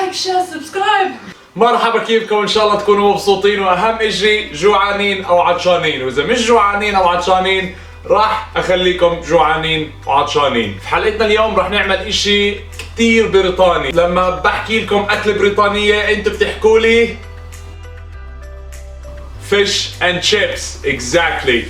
لايك شير سبسكرايب. مرحبا، كيفكم؟ ان شاء الله تكونوا مبسوطين، واهم اشي جوعانين او عطشانين، واذا مش جوعانين او عطشانين راح اخليكم جوعانين وعطشانين. في حلقتنا اليوم راح نعمل اشي كتير بريطاني. لما بحكي لكم اكل بريطانية انتوا بتحكوا لي فيش اند شيبس. اكزاكتلي.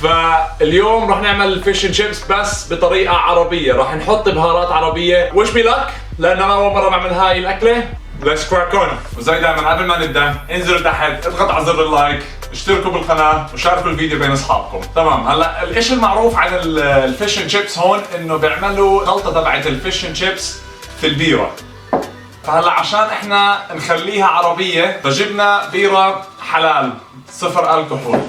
فاليوم راح نعمل فيش اند شيبس بس بطريقة عربية. راح نحط بهارات عربية. وش مي لك؟ لأن أنا أول مرة بعمل هاي الأكلة. Let's crack on. وزي دائما قبل ما نبدأ انزلوا تحت اضغط على زر اللايك، اشتركوا بالقناة وشاركوا الفيديو بين أصحابكم. تمام. هلا الإشي المعروف عن الفيش اند شيبس هون إنه بيعملوا خلطة تبعت الفيش اند شيبس في البيرة. فهلا عشان احنا نخليها عربية فجبنا بيرة حلال صفر الكحول.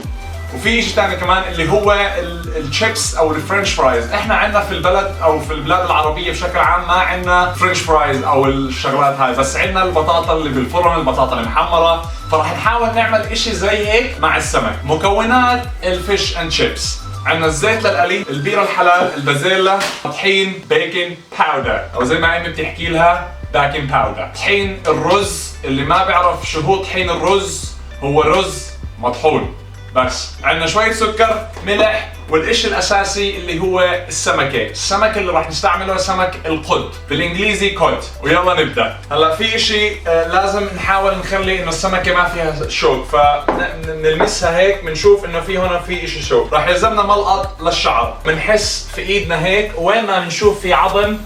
وفي شيء ثاني كمان اللي هو الشيبس او الفرنش فرايز. احنا عندنا في البلد او في البلاد العربيه بشكل عام ما عندنا فرنش فرايز او الشغلات هاي، بس عندنا البطاطا اللي بالفرن، البطاطا المحمره. فراح نحاول نعمل اشي زي هيك مع السمك. مكونات الفيش اند شيبس: عندنا الزيت للقلي، البيره الحلال، البازيلا، طحين، بيكنج باودر او زي ما امي بتحكي لها باكنج باودر، طحين الرز. اللي ما بيعرف شو هو طحين الرز، هو رز مطحون بس. عندنا شوية سكر، ملح، والإشي الأساسي اللي هو السمكة. السمك اللي راح نستعمله سمك القد، بالإنجليزي كود. ويلا نبدأ. هلا في إشي لازم نحاول نخلي إنه السمكة ما فيها شوك، فنلمسها هيك بنشوف إنه في هون في إشي شوك. راح يلزمنا ملقط للشعر. بنحس في إيدنا هيك، وين ما بنشوف في عظم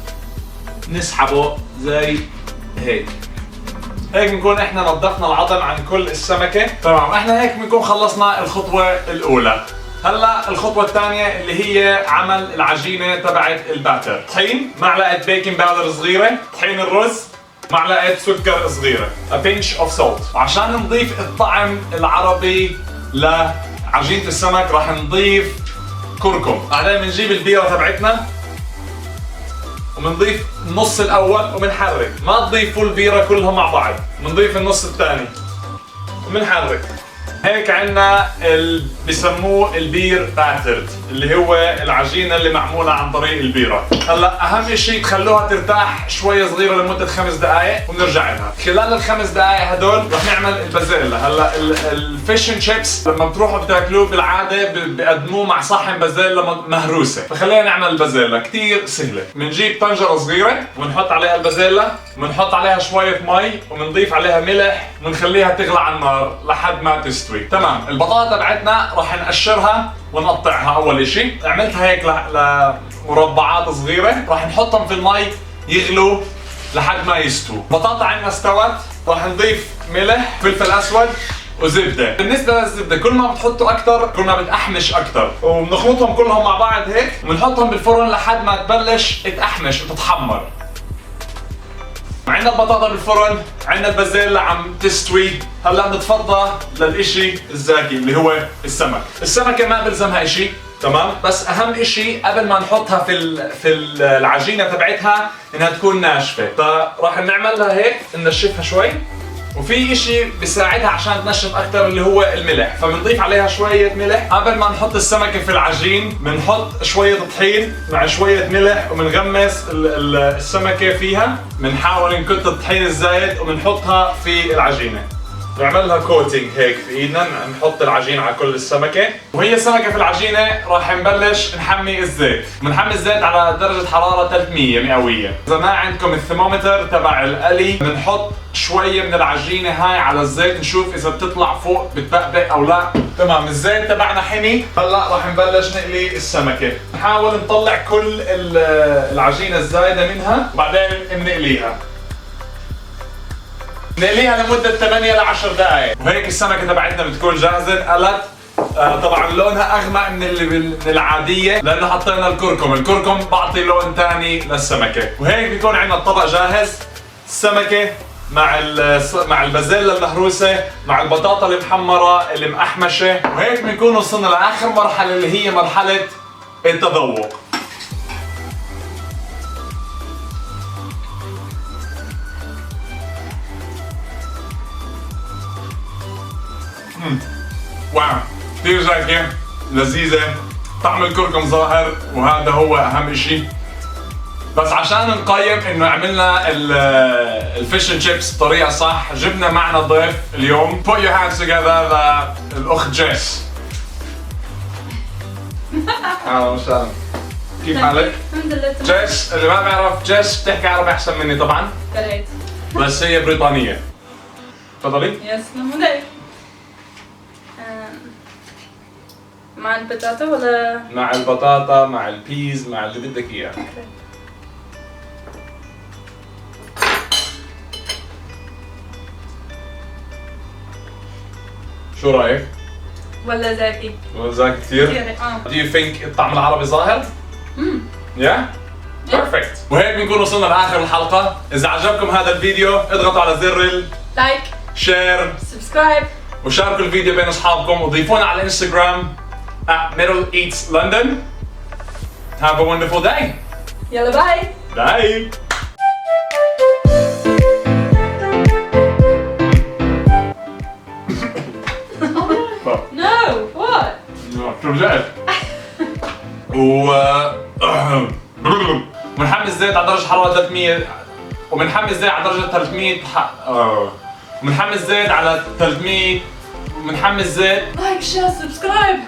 نسحبه زي هيك. هيك بنكون احنا نظفنا العظم عن كل السمكة. تمام. احنا هيك بنكون خلصنا الخطوة الأولى. هلا الخطوة الثانية اللي هي عمل العجينة تبعت الباتر. طحين، معلقة بيكنج باودر صغيرة، طحين الرز، معلقة سكر صغيرة، a pinch of salt. عشان نضيف الطعم العربي لعجينة السمك راح نضيف كركم. بعدين بنجيب البيرة تبعتنا وبنضيف النص الاول وبنحرك. ما تضيفوا البيره كلها مع بعض، بنضيف النص الثاني وبنحرك. هيك عندنا بسموه البير باترد، اللي هو العجينه اللي معموله عن طريق البيره. هلا اهم شيء تخلوها ترتاح شويه صغيره لمده 5 دقائق وبنرجع لها. خلال ال5 دقائق هدول رح نعمل البازيلا. هلا الفيش اند شيبس لما بتروحوا بتاكلوه بالعاده بقدموه مع صحن بازيلا مهروسه، فخلينا نعمل البازيلا كثير سهله. بنجيب طنجره صغيره وبنحط عليها البازيلا، وبنحط عليها شويه مي وبنضيف عليها ملح وبنخليها تغلى على النار لحد ما تستوي. تمام. البطاطا تبعتنا راح نقشرها ونقطعها. اول اشي عملتها هيك لمربعات صغيره. راح نحطهم في المي يغلوا لحد ما يستووا. البطاطا عندنا استوت. راح نضيف ملح، فلفل اسود وزبده. بالنسبه للزبده كل ما بتحطوا اكثر كل ما بتأحمش اكثر. وبنخلطهم كلهم مع بعض هيك وبنحطهم بالفرن لحد ما تبلش تأحمش وتتحمر. عندنا البطاطا بالفرن، عندنا البازيلا عم تستوي. هلا بنتفضى للإشي الزاكي اللي هو السمك. السمكة ما بلزمها إشي، تمام؟ بس أهم إشي قبل ما نحطها في العجينة تبعتها إنها تكون ناشفة. فراح نعملها هيك ننشفها شوي. وفي اشي بيساعدها عشان تنشف اكثر اللي هو الملح، فبنضيف عليها شوية ملح. قبل ما نحط السمكة في العجين بنحط شوية طحين مع شوية ملح وبنغمس السمكة فيها. بنحاول نكت الطحين الزايد وبنحطها في العجينة. نعملها كوتينج هيك في ايدنا، نحط العجين على كل السمكة. وهي السمكة في العجينة راح نبلش نحمي الزيت. بنحمي الزيت على درجة حرارة 300 مئوية. إذا ما عندكم الثرمومتر تبع القلي بنحط شوية من العجينة هاي على الزيت نشوف إذا بتطلع فوق بتبقبق أو لا. تمام. الزيت تبعنا حمي. هلا راح نبلش نقلي السمكة. نحاول نطلع كل العجينة الزايدة منها وبعدين بنقليها. نقليها لمدة 8 ل 10 دقائق. وهيك السمكة تبعتنا بتكون جاهزة. قلت طبعا لونها اغمق من العادية لانه حطينا الكركم. الكركم بعطي لون ثاني للسمكة. وهيك بيكون عندنا الطبق جاهز. السمكة مع البازيلا المهروسة مع البطاطا المحمرة اللي مقحمشة. وهيك بنكون وصلنا لاخر مرحلة اللي هي مرحلة التذوق. واو، كثير زاكية، لذيذة، طعم الكركم ظاهر وهذا هو أهم إشي. بس عشان نقيم انه عملنا الفيش اند شيبس بطريقه صح، جبنا معنا ضيف اليوم. Put your hands together للاخت جيس. اهلا وسهلا. كيف حالك؟ الحمد لله. جيس اللي ما بيعرف، جيس بتحكي عربي احسن مني طبعا، قريت. بس هي بريطانيه. تفضلي. يسلم عليك. مع البطاطا ولا؟ مع البطاطا، مع البيز، مع اللي بدك اياه. شو رايك؟ ولا زاكي؟ ذاك كثير؟ كثير Do you think الطعم العربي ظاهر؟ Yeah? Perfect. وهيك بنكون وصلنا لاخر الحلقه. اذا عجبكم هذا الفيديو اضغطوا على زر لايك، الشير، سبسكرايب، وشاركوا الفيديو بين اصحابكم، وضيفونا على الانستغرام @Middle Eats London. Have a wonderful day. يلا باي. Bye. No, what? شو رجعت؟ و ومنحمس زيت على درجة حرارة 300، ومنحمس زيت على درجة 300 ومنحمس زيت على 300، ومنحمس زيت لايك، شير، سبسكرايب.